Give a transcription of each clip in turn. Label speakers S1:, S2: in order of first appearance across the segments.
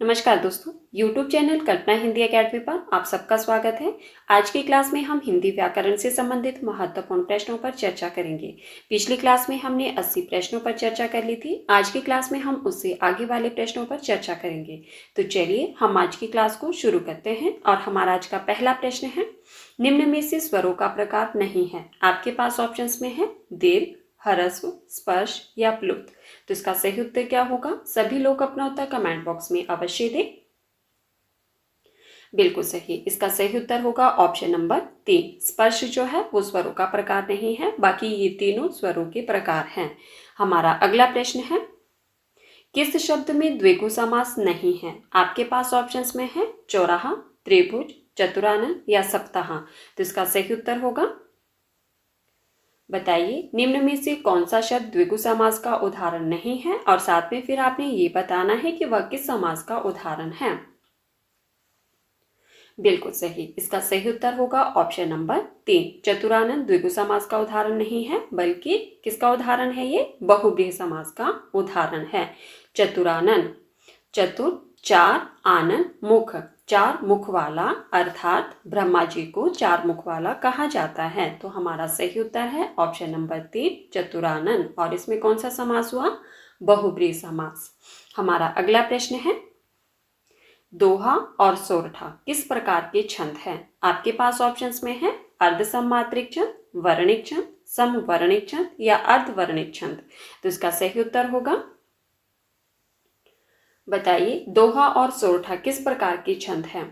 S1: नमस्कार दोस्तों, YouTube channel कल्पना Hindi academy पर आप सबका स्वागत है। आज की क्लास में हम हिंदी व्याकरण से संबंधित महत्वपूर्ण प्रश्नों पर चर्चा करेंगे। पिछली क्लास में हमने 80 प्रश्नों पर चर्चा कर ली थी। आज की क्लास में हम उससे आगे वाले प्रश्नों पर चर्चा करेंगे। तो चलिए हम आज की क्लास को शुरू करते हैं और हमारा आज का पहला प्रश्न है, निम्न में से स्वरों का प्रकार नहीं है। आपके पास ऑप्शंस में है दीर्घ, ह्रस्व, स्पर्श या प्लुत। तो इसका सही उत्तर क्या होगा? सभी लोग अपना उत्तर कमेंट बॉक्स में अवश्य दें। बिल्कुल सही, इसका सही उत्तर होगा ऑप्शन नंबर 3। स्पर्श जो है वो स्वरों का प्रकार नहीं है, बाकी ये तीनों स्वरों के प्रकार हैं। हमारा अगला प्रश्न है, किस शब्द में द्विगु समास नहीं है? आपके पास ऑप्शंस में है चौराहा, त्रिभुज, चतुरानन या सप्ताह। तो इसका सही उत्तर होगा, बताइए निम्न में से कौन सा शब्द द्विगु समास का उदाहरण नहीं है, और साथ में फिर आपने ये बताना है कि वह किस समास का उदाहरण है। बिल्कुल सही, इसका सही उत्तर होगा ऑप्शन नंबर 3। चतुरानन द्विगु समास का उदाहरण नहीं है, बल्कि किसका उदाहरण है? ये बहुव्रीहि समास का उदाहरण है। चतुरानन, चतुर चार, आनन मुख, चार मुख वाला, अर्थात ब्रह्मा जी को चार मुख वाला कहा जाता है। तो हमारा सही उत्तर है ऑप्शन नंबर 3 चतुरानन। और इसमें कौन सा समास हुआ? बहुब्रीहि समास। हमारा अगला प्रश्न है, दोहा और सोरठा किस प्रकार के छंद हैं? आपके पास ऑप्शंस में है अर्धसममात्रिक छंद, वर्णिक छंद, समवर्णिक छंद या अर्धवर्णिक छंद। तो इसका सही उत्तर होगा, बताइए दोहा और सोरठा किस प्रकार के छंद हैं?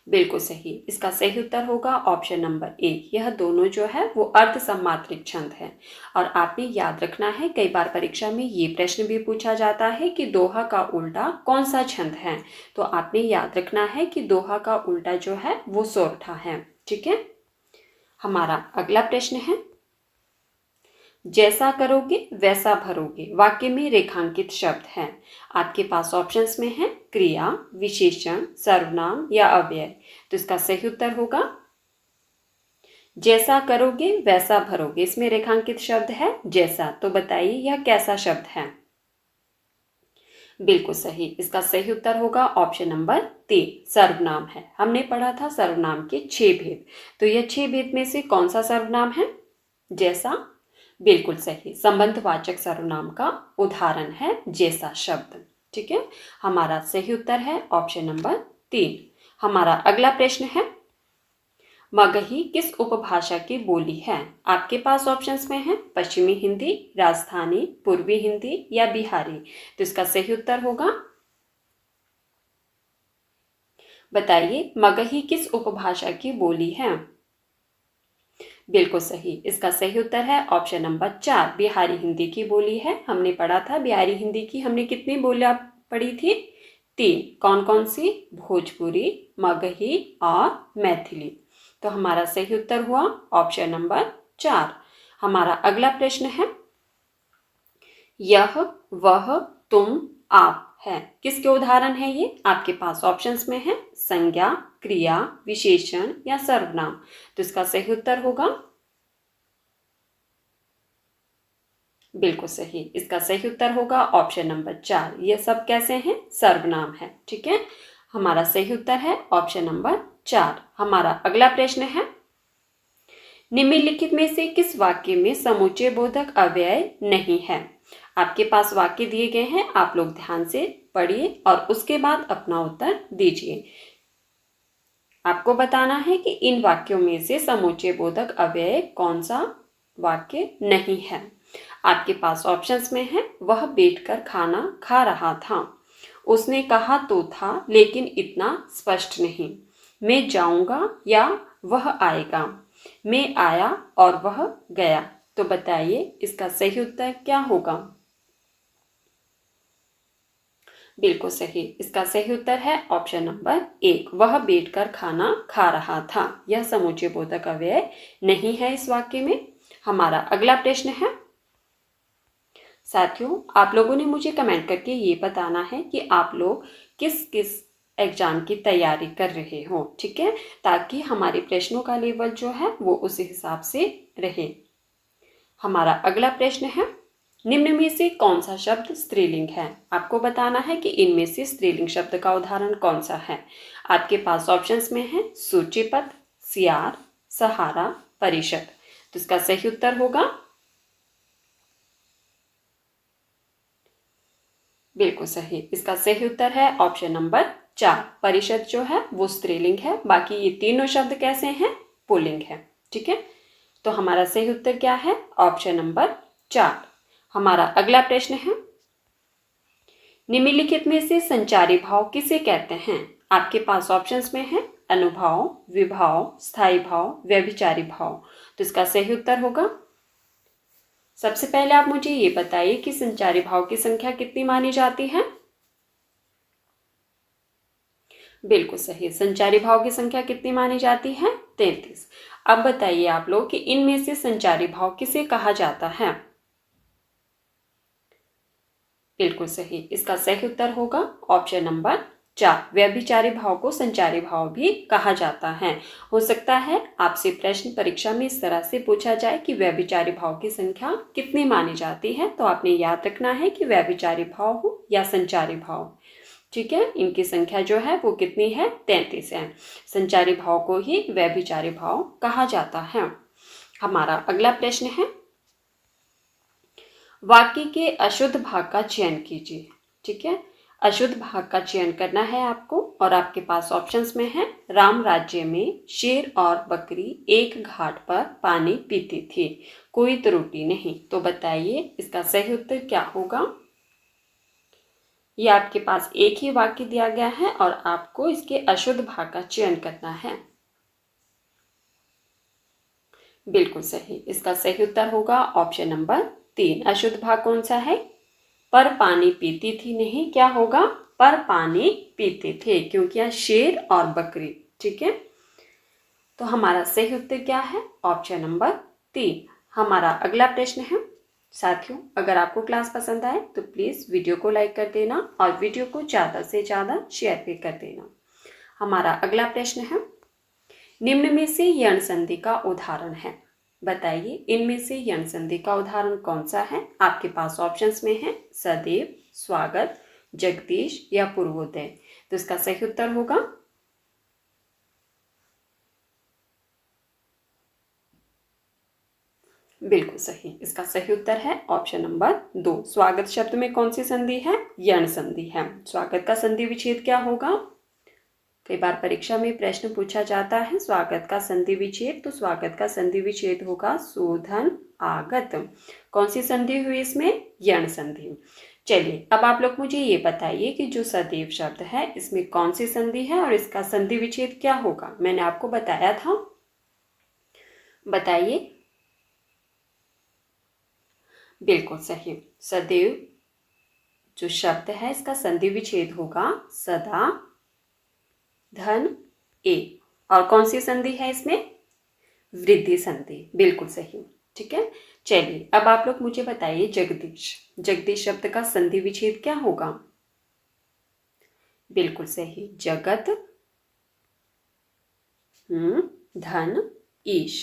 S1: बिल्कुल सही, इसका सही उत्तर होगा ऑप्शन नंबर 1। यह दोनों जो है वो अर्धसममात्रिक छंद है। और आपने याद रखना है, कई बार परीक्षा में ये प्रश्न भी पूछा जाता है कि दोहा का उल्टा कौन सा छंद है। तो आपने याद रखना है कि दोहा का उल्टा जो है वो सोरठा है। ठीक है। हमारा अगला प्रश्न है, जैसा करोगे वैसा भरोगे वाक्य में रेखांकित शब्द हैं। आपके पास ऑप्शंस में है क्रिया, विशेषण, सर्वनाम या अव्यय। तो इसका सही उत्तर होगा, जैसा करोगे वैसा भरोगे। इसमें रेखांकित शब्द है जैसा। तो बताइए यह कैसा शब्द है? बिल्कुल सही, इसका सही उत्तर होगा ऑप्शन नंबर 3 सर्वनाम है। हमने पढ़ा था सर्वनाम के 6 भेद। तो यह 6 भेद में से कौन सा सर्वनाम है? जैसा। बिल्कुल सही, संबंधवाचक सर्वनाम का उदाहरण है जैसा शब्द। ठीक है, हमारा सही उत्तर है ऑप्शन नंबर 3। हमारा अगला प्रश्न है, मगही किस उपभाषा की बोली है? आपके पास ऑप्शंस में है पश्चिमी हिंदी, राजस्थानी, पूर्वी हिंदी या बिहारी। तो इसका सही उत्तर होगा, बताइए मगही किस उपभाषा की बोली है? बिल्कुल सही, इसका सही उत्तर है ऑप्शन नंबर 4 बिहारी हिंदी की बोली है। हमने पढ़ा था बिहारी हिंदी की हमने कितनी बोलियां पढ़ी थी? 3। कौन कौन सी? भोजपुरी, मगही और मैथिली। तो हमारा सही उत्तर हुआ ऑप्शन नंबर 4। हमारा अगला प्रश्न है, यह, वह, तुम, आप है किसके उदाहरण है ये? आपके पास ऑप्शंस में है संज्ञा, क्रिया, विशेषण या सर्वनाम। तो इसका सही उत्तर होगा, बिल्कुल सही, इसका सही उत्तर होगा ऑप्शन नंबर 4। ये सब कैसे हैं? सर्वनाम है। ठीक है, हमारा सही उत्तर है ऑप्शन नंबर 4। हमारा अगला प्रश्न है, निम्नलिखित में से किस वाक्य में समुच्चय बोधक अव्यय नहीं है? आपके पास वाक्य दिए गए हैं, आप लोग ध्यान से पढ़िए और उसके बाद अपना उत्तर दीजिए। आपको बताना है कि इन वाक्यों में से समुच्चय बोधक अव्यय कौन सा वाक्य नहीं है। आपके पास ऑप्शंस में है वह बैठकर खाना खा रहा था, उसने कहा तो था लेकिन इतना स्पष्ट नहीं, मैं जाऊंगा या वह आएगा, मैं आया और वह गया। तो बताइए इसका सही उत्तर क्या होगा? बिल्कुल सही, इसका सही उत्तर है ऑप्शन नंबर 1 वह बैठकर खाना खा रहा था। यह समुच्चय बोधक अव्यय नहीं है इस वाक्य में। हमारा अगला प्रश्न है, साथियों आप लोगों ने मुझे कमेंट करके ये बताना है कि आप लोग किस किस एग्जाम की तैयारी कर रहे हो। ठीक है, ताकि हमारे प्रश्नों का लेवल जो है वो उस हिसाब से रहे। हमारा अगला प्रश्न है, निम्न में से कौन सा शब्द स्त्रीलिंग है? आपको बताना है कि इनमें से स्त्रीलिंग शब्द का उदाहरण कौन सा है। आपके पास ऑप्शंस में है सूचीपत, सियार, सहारा, परिषद। तो इसका सही उत्तर होगा बिल्कुल सही। इसका सही उत्तर है ऑप्शन नंबर 4। परिषद जो है वो स्त्रीलिंग है, बाकी ये तीनों शब्द कैसे हैं? पुल्लिंग है। ठीक है, तो हमारा सही उत्तर क्या है? Option number 4। हमारा अगला प्रश्न है, निम्नलिखित में से संचारी भाव किसे कहते हैं? आपके पास ऑप्शंस में है अनुभाव, विभाव, स्थायी भाव, व्यभिचारी भाव। तो इसका सही उत्तर होगा, सबसे पहले आप मुझे ये बताइए कि संचारी भाव की संख्या कितनी मानी जाती है? बिल्कुल सही। संचारी भाव की संख्या कितनी मानी जाती है? 33। अब बताइए आप लोग कि इनमें से संचारी भाव किसे कहा जाता है? बिल्कुल सही। इसका सही उत्तर होगा ऑप्शन नंबर 4। व्यभिचारी भाव को संचारी भाव भी कहा जाता है। हो सकता है आपसे प्रश्न परीक्षा में इस तरह से पूछा जाए कि व्यभिचारी भाव की संख्या कितनी मानी जाती है, तो आपने याद रखना है कि व्यभिचारी भाव हो या संचारी भाव। ठीक है, इनकी संख्या जो है वो कितनी है? 33 है। संचारी भाव को ही व्यभिचारी भाव कहा जाता है। हमारा अगला प्रश्न है, वाक्य के अशुद्ध भाग का चयन कीजिए। ठीक है, अशुद्ध भाग का चयन करना है आपको, और आपके पास ऑप्शंस में है राम राज्य में शेर और बकरी एक घाट पर पानी पीती थी, कोई त्रुटि नहीं। तो बताइए इसका सही उत्तर क्या होगा? ये आपके पास एक ही वाक्य दिया गया है और आपको इसके अशुद्ध भाग का चयन करना है। बिल्कुल सही। इसका सही उत्तर होगा ऑप्शन नंबर 3। अशुद्ध भाग कौन सा है? पर पानी पीती थी नहीं, क्या होगा? पर पानी पीते थे, क्योंकि यहाँ शेर और बकरी। ठीक है, तो हमारा सही उत्तर क्या है? Option number 3। हमारा अगला प्रश्न है, साथियों अगर आपको क्लास पसंद आए तो प्लीज़ वीडियो को लाइक कर देना और वीडियो को ज़्यादा से ज़्यादा शेयर भी कर देना। हमारा अगला प्रश्न है, निम्न में से यण संधि का उदाहरण है। बताइए इनमें से यण संधि का उदाहरण कौन सा है? आपके पास ऑप्शंस में है सदैव, स्वागत, जगदीश या पूर्वोदय। तो इसका सही उत्तर होगा बिल्कुल सही। इसका सही उत्तर है ऑप्शन नंबर 2। स्वागत शब्द में कौन सी संधि है? यण संधि है। स्वागत का संधि विच्छेद क्या होगा? कई बार परीक्षा में प्रश्न पूछा जाता है स्वागत का संधि विच्छेद, तो स्वागत का संधि विच्छेद होगा सूधन आगत। कौन सी संधि हुई इसमें? यण संधि। चलिए अब आप लोग मुझे ये बताइए कि जो सदैव शब्द है इसमें कौन सी संधि है और इसका संधि विच्छेद क्या होगा? मैंने आपको बताया था, बताइए। बिल्कुल सही। सदैव जो शब्द है इसका संधि विच्छेद होगा सदा धन ए। और कौन सी संधि है इसमें? वृद्धि संधि। बिल्कुल सही। ठीक है, चलिए अब आप लोग मुझे बताइए जगदीश। जगदीश शब्द का संधि विच्छेद क्या होगा? बिल्कुल सही, जगत धन ईश।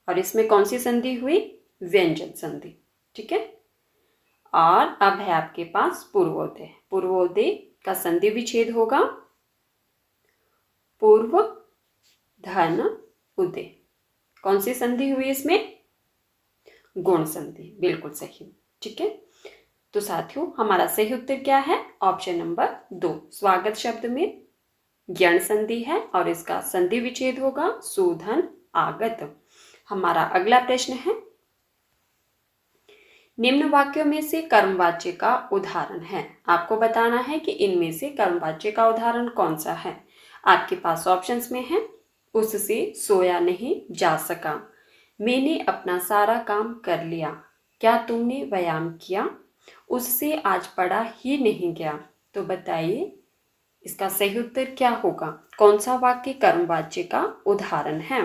S1: और इसमें कौन सी संधि हुई? व्यंजन संधि। ठीक है, और अब है आपके पास पूर्वोदय। पूर्वोदय का संधि विच्छेद होगा पूर्व धन उदय। कौन सी संधि हुई इसमें? गुण संधि। बिल्कुल सही। ठीक है, तो साथियों हमारा सही उत्तर क्या है? Option number 2। स्वागत शब्द में यण संधि है और इसका संधि विच्छेद होगा सूधन आगत। हमारा अगला प्रश्न है, निम्न वाक्यों में से कर्मवाच्य का उदाहरण है। आपको बताना है कि इनमें से कर्मवाच्य का उदाहरण कौन सा है। आपके पास ऑप्शंस में है उससे सोया नहीं जा सका, मैंने अपना सारा काम कर लिया, क्या तुमने व्यायाम किया, उससे आज पढ़ा ही नहीं गया। तो बताइए इसका सही उत्तर क्या होगा? कौन सा वाक्य कर्मवाच्य का उदाहरण है?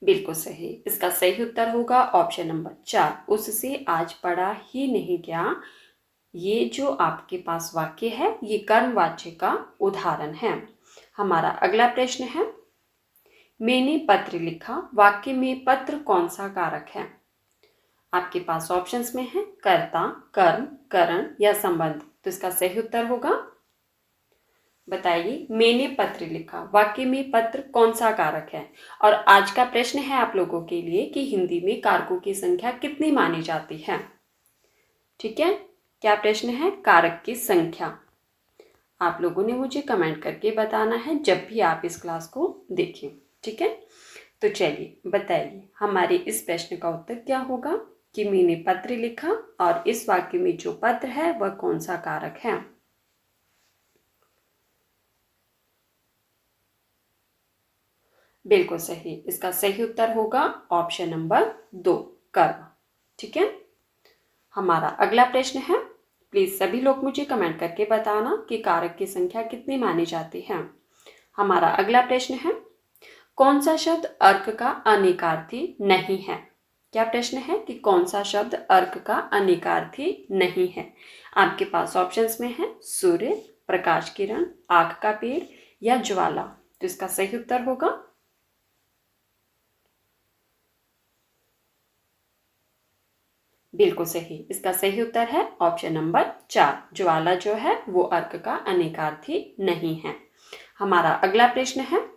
S1: बिल्कुल सही। इसका सही उत्तर होगा ऑप्शन नंबर 4। उससे आज पढ़ा ही नहीं गया। ये जो आपके पास वाक्य है ये कर्मवाच्य का उदाहरण है। हमारा अगला प्रश्न है, मैंने पत्र लिखा वाक्य में पत्र कौन सा कारक है? आपके पास ऑप्शंस में है कर्ता, कर्म, करण या संबंध। तो इसका सही उत्तर होगा, बताइए, मैंने पत्र लिखा वाक्य में पत्र कौन सा कारक है। और आज का प्रश्न है आप लोगों के लिए कि हिंदी में कारकों की संख्या कितनी मानी जाती है। ठीक है, क्या प्रश्न है? कारक की संख्या। आप लोगों ने मुझे कमेंट करके बताना है जब भी आप इस क्लास को देखें। ठीक है, तो चलिए बताइए हमारे इस प्रश्न का उत्तर क्या होगा कि मैंने पत्र लिखा और इस वाक्य में जो पत्र है वह कौन सा कारक है। बिल्कुल सही, इसका सही उत्तर होगा ऑप्शन नंबर 2, कर्म। ठीक है, हमारा अगला प्रश्न है, प्लीज सभी लोग मुझे कमेंट करके बताना कि कारक की संख्या कितनी मानी जाती है। हमारा अगला प्रश्न है, कौन सा शब्द अर्क का अनेकार्थी नहीं है? क्या प्रश्न है कि कौन सा शब्द अर्क का अनेकार्थी नहीं है? आपके पास ऑप्शंस में है सूर्य, प्रकाश किरण, आग का पेड़ या ज्वाला। तो इसका सही उत्तर होगा, बिल्कुल सही, इसका सही उत्तर है ऑप्शन नंबर 4, ज्वाला जो है वो अर्क का अनेकार्थी नहीं है। हमारा अगला प्रश्न है,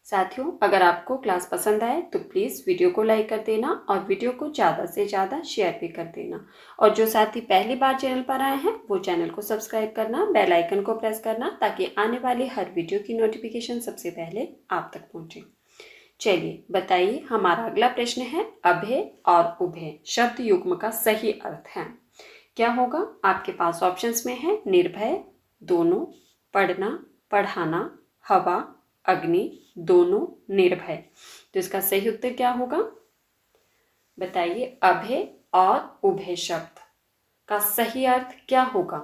S1: साथियों अगर आपको क्लास पसंद आए तो प्लीज़ वीडियो को लाइक कर देना और वीडियो को ज़्यादा से ज़्यादा शेयर भी कर देना। और जो साथी पहली बार चैनल पर आए हैं वो चैनल को सब्सक्राइब करना, बेल आइकन को प्रेस करना ताकि आने वाली हर वीडियो की नोटिफिकेशन सबसे पहले आप तक पहुँचे। चलिए बताइए, हमारा अगला प्रश्न है, अभय और उभय शब्द युग्म का सही अर्थ है। क्या होगा? आपके पास ऑप्शंस में है निर्भय, दोनों, पढ़ना, पढ़ाना, हवा, अग्नि, दोनों, निर्भय। तो इसका सही उत्तर क्या होगा? बताइए, अभय और उभय शब्द का सही अर्थ क्या होगा।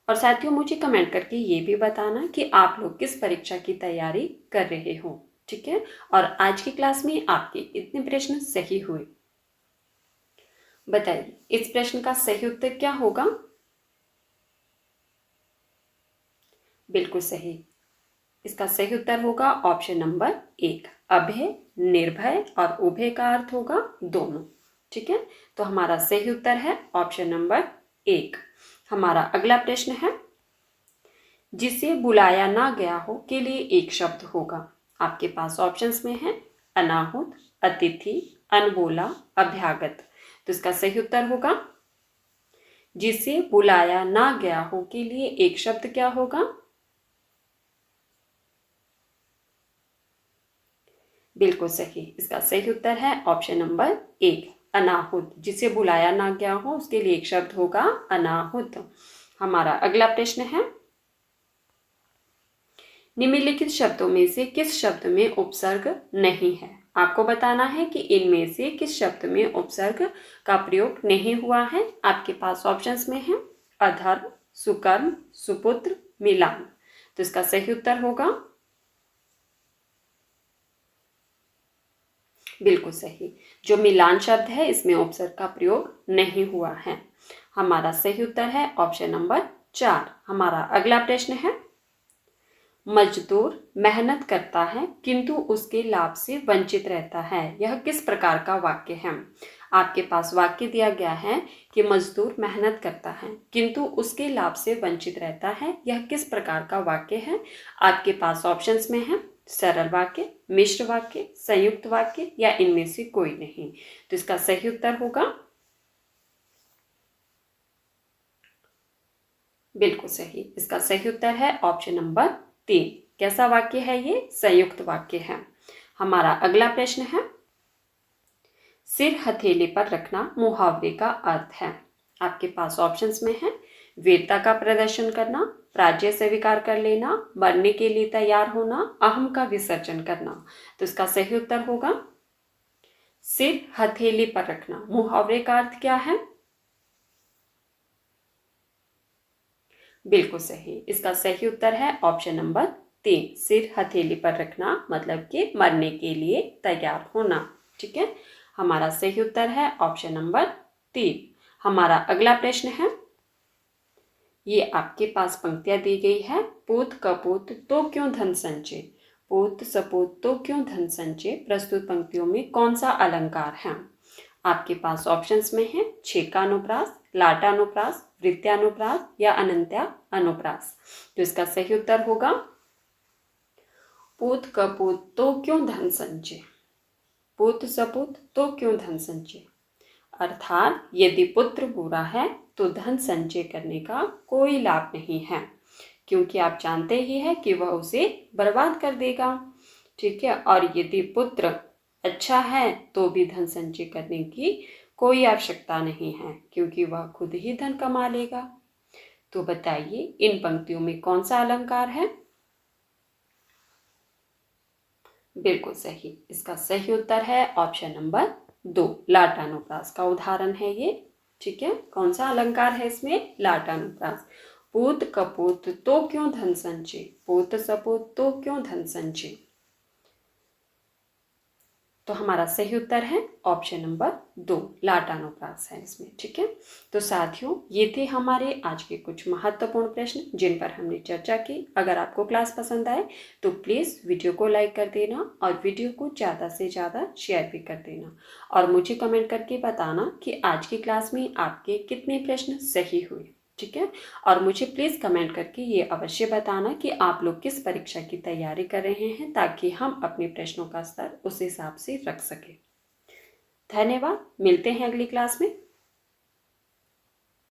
S1: और साथियों मुझे कमेंट करके ये भी बताना कि आप लोग किस परीक्षा की तैयारी कर रहे हो। ठीक है, और आज की क्लास में आपके इतने प्रश्न सही हुए। बताइए इस प्रश्न का सही उत्तर क्या होगा? बिल्कुल सही, इसका सही उत्तर होगा ऑप्शन नंबर 1, अभय, निर्भय और उभय का अर्थ होगा दोनों। ठीक है, तो हमारा सही उत्तर है ऑप्शन नंबर 1। हमारा अगला प्रश्न है, जिसे बुलाया ना गया हो के लिए एक शब्द होगा। आपके पास ऑप्शंस में है अनाहुत, अतिथि, अनबोला, अभ्यागत। तो इसका सही उत्तर होगा, जिसे बुलाया ना गया हो के लिए एक शब्द क्या होगा? बिल्कुल सही, इसका सही उत्तर है ऑप्शन नंबर 1, अनाहुत। जिसे बुलाया ना गया हो उसके लिए एक शब्द होगा अनाहुत। हमारा अगला प्रश्न है, निम्नलिखित शब्दों में से किस शब्द में उपसर्ग नहीं है? आपको बताना है कि इनमें से किस शब्द में उपसर्ग का प्रयोग नहीं हुआ है। आपके पास ऑप्शंस में है अधर्म, सुकर्म, सुपुत्र, मिलान। तो इसका सही उत्तर होगा, बिल्कुल सही, जो मिलान शब्द है इसमें उपसर्ग का प्रयोग नहीं हुआ है। हमारा सही उत्तर है ऑप्शन नंबर 4। हमारा अगला प्रश्न है, मजदूर मेहनत करता है किंतु उसके लाभ से वंचित रहता है, यह किस प्रकार का वाक्य है? आपके पास वाक्य दिया गया है कि मजदूर मेहनत करता है किंतु उसके लाभ से वंचित रहता है, यह किस प्रकार का वाक्य है? आपके पास ऑप्शंस में है सरल वाक्य, मिश्र वाक्य, संयुक्त वाक्य या इनमें से कोई नहीं। तो इसका सही उत्तर होगा, बिल्कुल सही, इसका सही उत्तर है ऑप्शन नंबर 3। कैसा वाक्य है ये? संयुक्त वाक्य है। हमारा अगला प्रश्न है, सिर हथेली पर रखना मुहावरे का अर्थ है। आपके पास ऑप्शंस में है वीरता का प्रदर्शन करना, राज्य स्वीकार कर लेना, मरने के लिए तैयार होना, अहम का विसर्जन करना। तो इसका सही उत्तर होगा, सिर हथेली पर रखना। मुहावरे का अर्थ क्या है? बिल्कुल सही, इसका सही उत्तर है ऑप्शन नंबर 3, सिर हथेली पर रखना मतलब कि मरने के लिए तैयार होना। ठीक है, हमारा सही उत्तर है ऑप्शन नंबर 3। हमारा अगला प्रश्न है, ये आपके पास पंक्तियां दी गई है। पूत कपूत तो क्यों धन संचय, पूत सपूत तो क्यों धन संचय, प्रस्तुत पंक्तियों में कौन सा अलंकार है? आपके पास ऑप्शंस में है छेकानुप्रास, लाटानुप्रास, वृत्त्यानुप्रास या अनंत्या अनुप्रास। तो इसका सही उत्तर होगा पूत कपूत तो क्यों धन संचय, पूत सपूत तो क्यों धन संचय। अर्थात यदि पुत्र बुरा है तो धन संचय करने का कोई लाभ नहीं है, क्योंकि आप जानते ही हैं कि वह उसे बर्बाद कर देगा। ठीक है, और यदि पुत्र अच्छा है तो भी धन संचय करने की कोई आवश्यकता नहीं है, क्योंकि वह खुद ही धन कमा लेगा। तो बताइए इन पंक्तियों में कौन सा अलंकार है? बिल्कुल सही, इसका सही उत्तर है ऑप्शन नंबर 2, लाटानुप्रास का उदाहरण है ये। ठीक है, कौन सा अलंकार है इसमें? लाटानुप्रास। पूत कपूत तो क्यों धन संचय, पूत सपूत तो क्यों धन संचय। तो हमारा सही उत्तर है ऑप्शन नंबर 2, लाटानुप्रास है इसमें। ठीक है, तो साथियों ये थे हमारे आज के कुछ महत्वपूर्ण प्रश्न जिन पर हमने चर्चा की। अगर आपको क्लास पसंद आए तो प्लीज़ वीडियो को लाइक कर देना और वीडियो को ज़्यादा से ज़्यादा शेयर भी कर देना, और मुझे कमेंट करके बताना कि आज की क्लास में आपके कितने प्रश्न सही हुए। ठीक है, और मुझे प्लीज़ कमेंट करके ये अवश्य बताना कि आप लोग किस परीक्षा की तैयारी कर रहे हैं, ताकि हम अपने प्रश्नों का स्तर उस हिसाब से रख सकें। धन्यवाद, मिलते हैं अगली क्लास में।